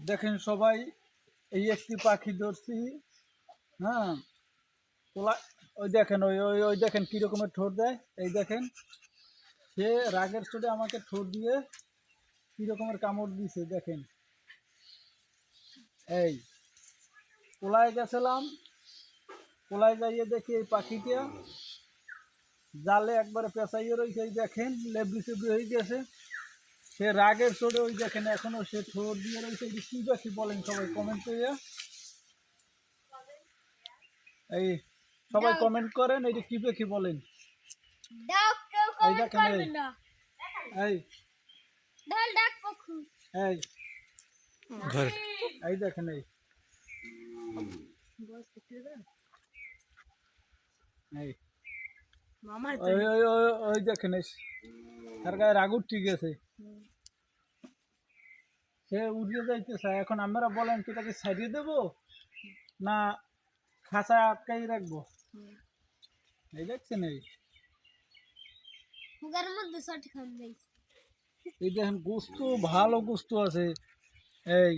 দেখেন সবাই, এই একটি পাখি ধরছি। হ্যাঁ, তোলা। ওই দেখেন, ওই ওই ওই দেখেন কি রকমের ঠোঁট দেয়। এই দেখেন, সে রাগের চোটে আমাকে ঠোঁট দিয়ে কি রকমের কামড় দিছে দেখেন। এই কোলায় গেছিলাম, কোলায় যাইয়ে দেখি এই পাখিটা জালে একবারে পেঁচাইয়ে রয়েছে। এই দেখেন লেবড়ি চেবড়ি হয়ে গেছে। সে রাগের চোটে ওই দেখেন এখনো সে ঠোঁট দিয়ে রয়েছে। এই কি পাখি বলেন সবাই কমেন্ট করে। এই সবাই কমেন্ট করেন, এইটা কি পাখি বলেন। এই দেখেন, এই এই ঘর এই দেখেন, এই এই ওই ওই ওই ওই দেখেন, তার গায়ে রাগ ঠিক আছে, সে উড়িয়ে যাইতে চায়। এখন আমরা বলেন কি তাকে ছাড়িয়ে দেবো না খাঁচায় আটকাই রাখবো? এই দেখছেন, এই দেখেন গোস্ত, ভালো গোস্ত আছে। এই